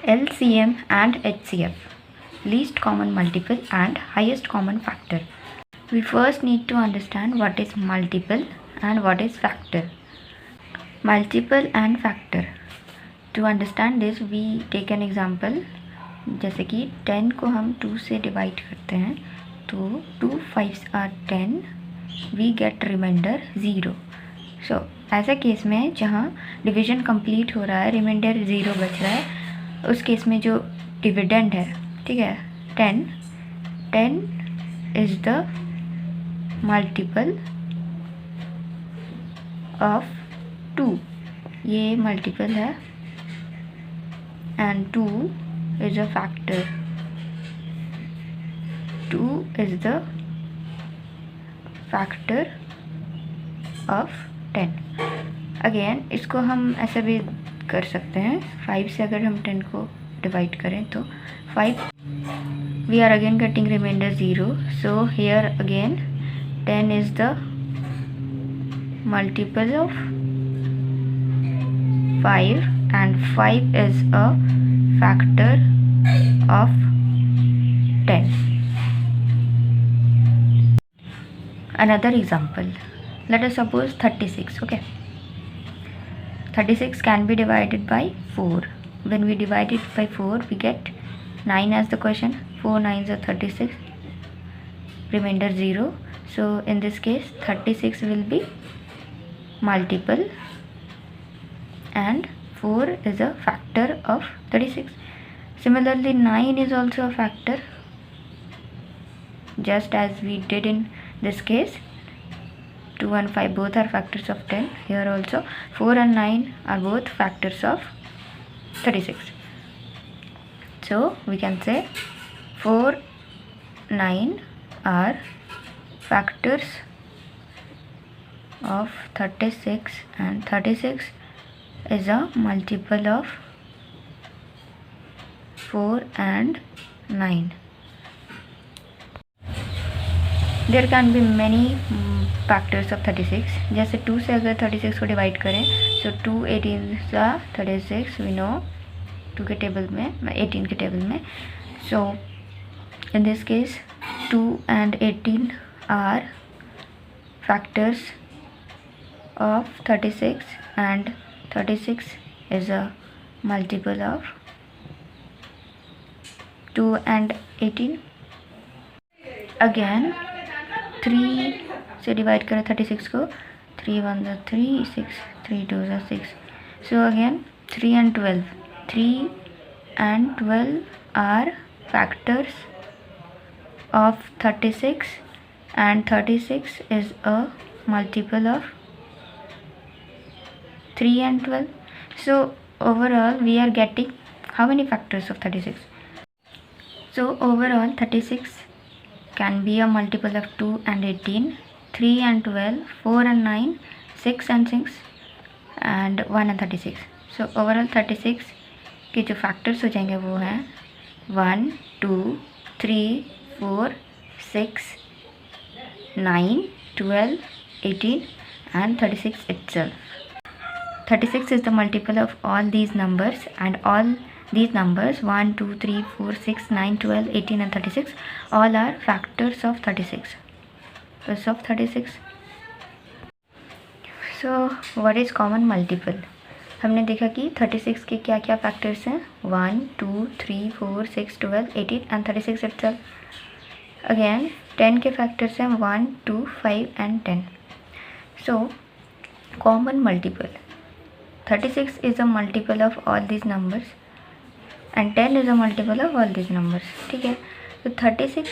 LCM and HCF, least common multiple and highest common factor. We first need to understand what is multiple and what is factor. Multiple and factor. To understand this, we take an example. जैसे कि 10 को हम 2 से divide करते हैं तो 2 5s are 10, we get remainder 0. सो ऐसा case में जहाँ डिवीजन कंप्लीट हो रहा है, रिमाइंडर 0 बच रहा है, उस केस में जो डिविडेंड है, ठीक है, 10 इज़ द मल्टीपल ऑफ 2. ये मल्टीपल है and 2 is a factor. 2 is the factor of 10. Again इसको हम ऐसा भी कर सकते हैं, 5 से अगर हम 10 को डिवाइड करें तो 5, we are again getting reminder 0. So here again 10 is the multiple of 5 and 5 is a factor of 10. Another example, let us suppose 36. Okay, 36 can be divided by 4. When we divide it by 4, we get 9 as the question. 4 9s are 36, remainder 0. So in this case 36 will be multiple and 4 is a factor of 36. Similarly 9 is also a factor, just as we did in this case. 2 and 5 both are factors of 10. Here also 4 and 9 are both factors of 36. So we can say 4 9 are factors of 36 and 36 is a multiple of 4 and 9. There can be many factors of 36. जैसे 2 से अगर 36 को divide करें, सो 2 18 का 36, we know 2 के table में, 18 के table में. So in this case 2 and 18 are factors of 36 and 36 is a multiple of 2 and 18. Again 3 से डिवाइड करें 36 को, 3 1 3 6, 3 2 6. So again 3 and 12, 3 and 12 are factors of 36 and 36 is a multiple of 3 and 12. So overall we are getting how many factors of 36? So overall 36 can be a multiple of 2 and 18, 3 and 12, 4 and 9, 6 and 6 and 1 and 36. So overall 36 के जो factors हो जाएंगे वो हैं 1 2 3 4 6 9 12 18 and 36 itself. 36 is the multiple of all these numbers, and all these numbers 1 2 3 4 6 9 12 18 and 36 all are factors of 36. Of 36. So what is common multiple? हमने देखा कि 36 के क्या क्या फैक्टर्स हैं, 1 2 3 4 6 12 18 and 36 itself. अगेन 10 के फैक्टर्स हैं 1 2 5 and 10. So common multiple, 36 is a multiple of all these numbers and 10 is a multiple of all these numbers. ठीक है, तो 36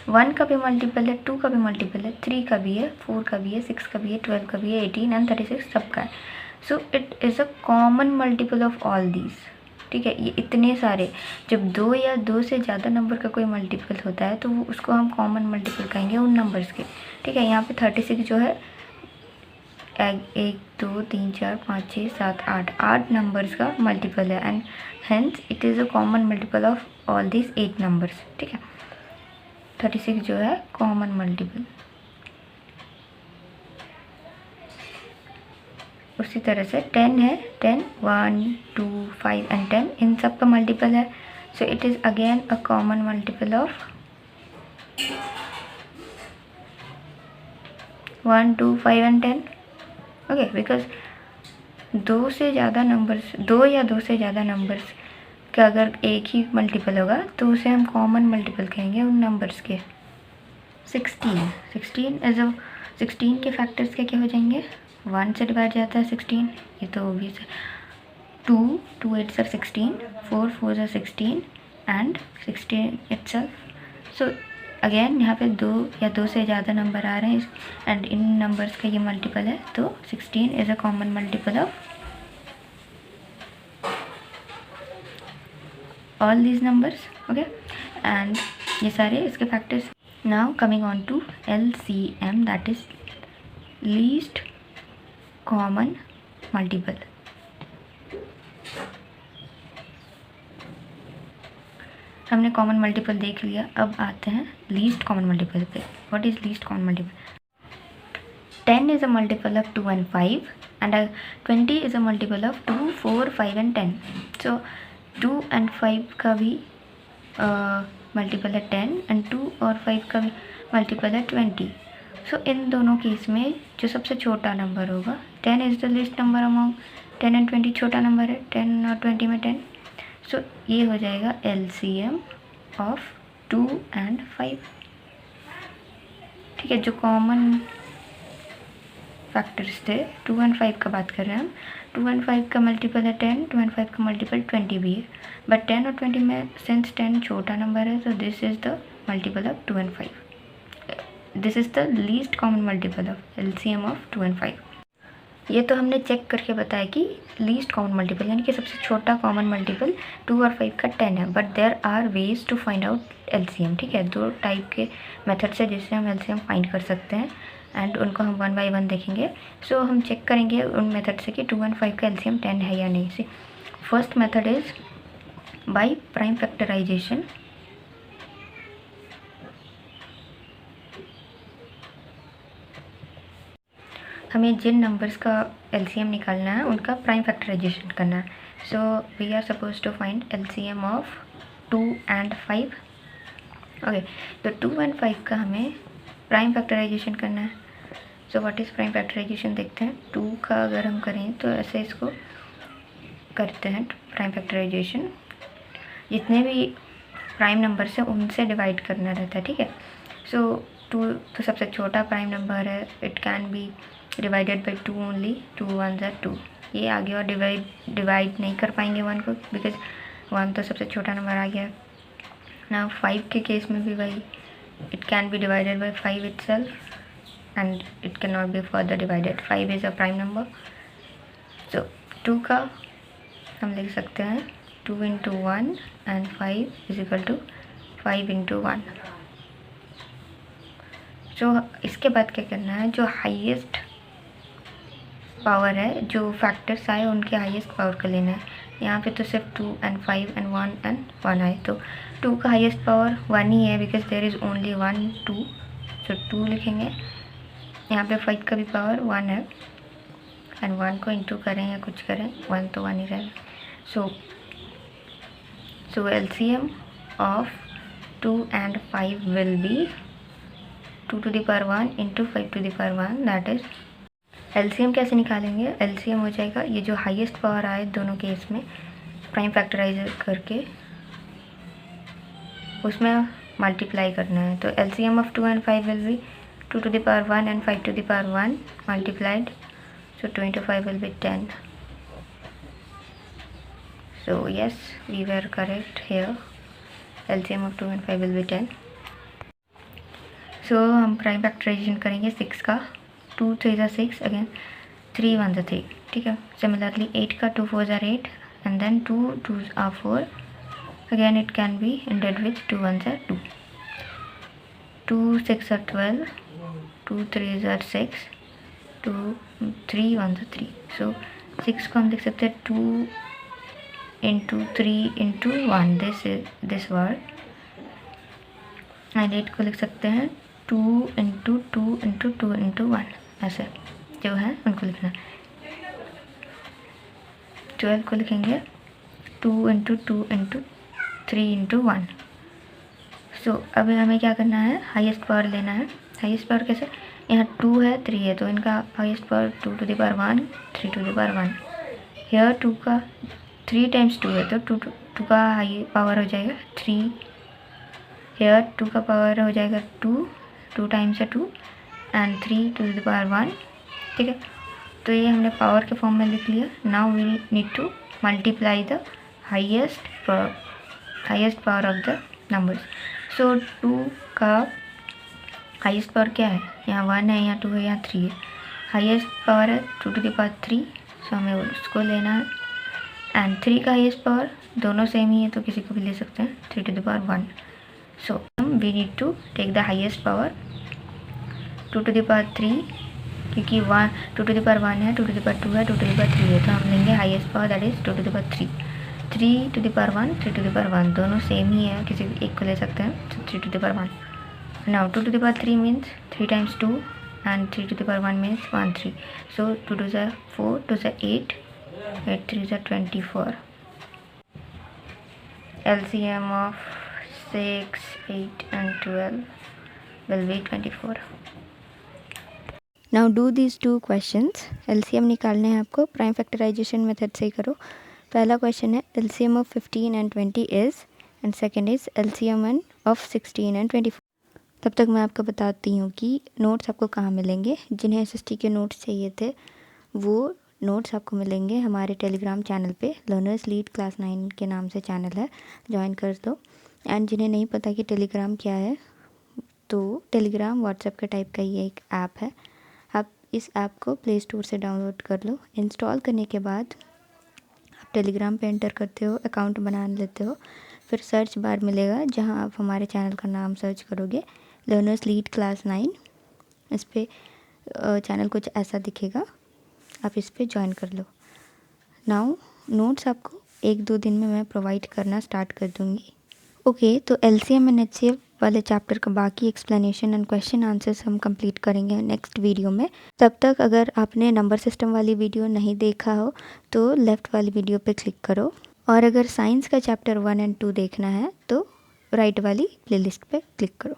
1 का भी मल्टीपल है, 2 का भी मल्टीपल है, 3 का भी है, 4 का भी है, 6 का भी है, 12 का भी है, 18 एंड 36 सबका है. So it is a common multiple of all these. ठीक है, ये इतने सारे, जब 2 या 2 से ज़्यादा नंबर का कोई मल्टीपल होता है तो वो उसको हम कॉमन मल्टीपल कहेंगे उन नंबर्स के. ठीक है, यहाँ पे 36 जो है 1 2 3 4 5 6 7 8 नंबर्स का मल्टीपल है and hence it is a common multiple of all these 8 numbers. ठीक है, 36 जो है कॉमन मल्टीपल. उसी तरह से 10 है, 10 1 2 5 and 10 इन सब का मल्टीपल है, so it is again a common multiple of 1, 2, 5 and 10. Okay, because दो से ज़्यादा नंबर्स, दो या दो से ज़्यादा नंबर्स का अगर एक ही मल्टीपल होगा तो उसे हम कॉमन मल्टीपल कहेंगे उन नंबर्स के। 16 के फैक्टर्स क्या हो जाएंगे, 1 से डिवाइड जाता है 16, ये तो ऑब्वियस है। 2 8 are 16, 4 4 are 16 and 16 itself। So again यहाँ पे दो या दो से ज़्यादा नंबर आ रहे हैं एंड इन नंबर्स का ये मल्टीपल है, तो 16 is a common multiple of all these numbers. Okay, and ये सारे इसके factors. Now coming on to LCM, that is least common multiple. हमने कॉमन मल्टीपल देख लिया, अब आते हैं लीस्ट कॉमन मल्टीपल पे। What is least common multiple? 10 is a multiple of 2 and 5 and 20 is a multiple of 2, 4, 5 and 10। So 2 and 5 का भी multiple है 10 एंड 2 और 5 का भी मल्टीपल है 20। सो इन दोनों केस में जो सबसे छोटा नंबर होगा, 10 is the least number among 10 and 20, छोटा नंबर है 10 और 20 में 10। सो ये हो जाएगा LCM ऑफ 2 and 5। ठीक है, जो कॉमन फैक्टर्स थे 2 and 5 का बात कर रहे हैं हम। 2 and 5 का मल्टीपल है 10, 2 and 5 का मल्टीपल 20 भी है, बट 10 और 20 में सिंस 10 छोटा नंबर है, तो this is the multiple of 2 and 5। This is the least common multiple of LCM of 2 and 5। ये तो हमने चेक करके बताया कि लीस्ट कॉमन मल्टीपल यानी कि सबसे छोटा कॉमन मल्टीपल 2 और 5 का 10 है, but there are ways to find out LCM। ठीक है, दो टाइप के मेथड्स है जिससे हम LCM फाइंड कर सकते हैं एंड उनको हम 1 by 1 देखेंगे। सो हम चेक करेंगे उन मेथड से कि 2 and 5 का LCM 10 है या नहीं। See first method is by prime factorization. हमें जिन नंबर्स का LCM निकालना है उनका प्राइम फैक्टराइजेशन करना है। So we are suppose to find LCM of 2 and 5। Okay, तो 2 and 5 का हमें प्राइम फैक्टराइजेशन करना है। So what is prime factorisation देखते हैं। 2 का अगर हम करें तो ऐसे इसको करते हैं प्राइम फैक्टराइजेशन, जितने भी प्राइम नंबर्स हैं उनसे डिवाइड करना रहता है। ठीक है, सो 2 तो सबसे छोटा प्राइम नंबर है, it can be divided by 2 only, 2 1s are 2। ये आगे और डिवाइड नहीं कर पाएंगे 1 को, बिकॉज 1 तो सबसे छोटा नंबर आ गया ना। 5 के केस में भी वही, it can be divided by 5 itself and it can not be further divided. 5 is a prime number. So 2 का हम लिख सकते हैं 2 into 1 and 5 is equal to 5 into 1। So इसके बाद क्या करना है, जो हाईएस्ट पावर है, जो फैक्टर्स आए उनके हाईएस्ट पावर का लेना है। यहाँ पे तो सिर्फ 2 and 5 and 1 and 1 आए, तो 2 का हाईएस्ट पावर 1 ही है बिकॉज देयर इज़ ओनली 1 2। सो 2 लिखेंगे। यहाँ पे 5 का भी पावर 1 है एंड 1 को इंटू करें या कुछ करें, 1 तो 1 ही रहेगा। सो LCM of 2 and 5 will be 2 to the power 1 into 5 to the power 1, that is LCM कैसे निकालेंगे। LCM हो जाएगा ये जो हाईएस्ट पावर आए दोनों केस में प्राइम फैक्टराइज करके उसमें मल्टीप्लाई करना है। तो LCM of 2 and 5 will be 2 to the power 1 and 5 to the power 1 multiplied, so 2 into 5 will be 10। So yes, we were correct here, LCM of 2 and 5 will be 10। सो हम prime factorisation करेंगे 6 का, 2 3s are 6, again 3 1s are 3। ठीक है, similarly 8 का 2 4s are 8 and then 2 2s are 4, again it can be ended with 2 1s are 2, 2 6 are 12, 2 3s are 6, 2 3 1s are 3। सो 6 को हम लिख सकते हैं 2 into 3 into 1, this word, and 8 को लिख सकते हैं 2 into 2 into 2 into 1, ऐसे जो है उनको लिखना है। 12 को लिखेंगे 2 इंटू 2 इंटू 3 इंटू 1। सो अब हमें क्या करना है, हाईएस्ट पावर लेना है। हाईएस्ट पावर कैसे, यहाँ 2 है 3 है तो इनका highest power 2 to the power 1 3 to the power 1। Here 2 का 3 टाइम्स 2 है तो 2 का हाई पावर हो जाएगा 3। हेयर 2 का पावर हो जाएगा 2 टाइम्स है 2 एंड 3 टू द पावर 1। ठीक है, तो ये हमने पावर के फॉर्म में लिख लिया। Now we need to multiply the highest power of the numbers. So 2 का हाईएस्ट पावर क्या है, यहाँ 1 है, यहाँ 2 है, यहाँ 3 है। हाईएस्ट पावर है 2 टू द पावर 3, सो हमें उसको लेना है। एंड 3 का हाईएस्ट पावर, दोनों सेम ही है तो किसी को भी ले सकते हैं, 3 to the power 1। So we need to take the highest power 2 to the power 3, क्योंकि 2 टू द पावर 1 है, 2 टू द पावर 2 है, 2 टू द पावर 3 है, तो हम लेंगे highest power that is 2 to the power 3। 3 to the power 1, 3 to the power 1, दोनों same ही है, किसी एक को ले सकते हैं, तो 3 to the power 1। Now 2 to the power 3 means 3 times 2 and 3 to the power 1 means 1 3। So 2 to ज़ा 4, 2 ज़ा 8, 8 3 ज़ा 24। LCM of 6, 8 and 12 will be 24. Now do these 2 questions. LCM निकालने हैं आपको, प्राइम फैक्टराइजेशन मेथड से ही करो। पहला क्वेश्चन है LCM of 15 and 20 is, and second is LCM of 16 and 24। तब तक मैं आपको बताती हूँ कि नोट्स आपको कहाँ मिलेंगे। जिन्हें SST के नोट्स चाहिए थे वो नोट्स आपको मिलेंगे हमारे टेलीग्राम चैनल पे, लर्नर्स लीड क्लास 9 के नाम से चैनल है, ज्वाइन कर दो। एंड जिन्हें नहीं पता कि टेलीग्राम क्या है, तो टेलीग्राम व्हाट्सएप के टाइप का ही एक ऐप है। आप इस ऐप को प्ले स्टोर से डाउनलोड कर लो। इंस्टॉल करने के बाद आप टेलीग्राम पे एंटर करते हो, अकाउंट बना लेते हो, फिर सर्च बार मिलेगा जहां आप हमारे चैनल का नाम सर्च करोगे, लर्नर्स लीड क्लास 9। इस पर चैनल कुछ ऐसा दिखेगा, आप इस पर ज्वाइन कर लो। नाउ नोट्स आपको 1-2 दिन में मैं प्रोवाइड करना स्टार्ट कर दूँगी। ओके, तो LCM एंड HCF वाले चैप्टर का बाकी एक्सप्लेनेशन एंड क्वेश्चन आंसर्स हम कंप्लीट करेंगे नेक्स्ट वीडियो में। तब तक अगर आपने नंबर सिस्टम वाली वीडियो नहीं देखा हो तो लेफ़्ट वाली वीडियो पे क्लिक करो, और अगर साइंस का चैप्टर 1 एंड 2 देखना है तो राइट वाली प्लेलिस्ट पे क्लिक करो।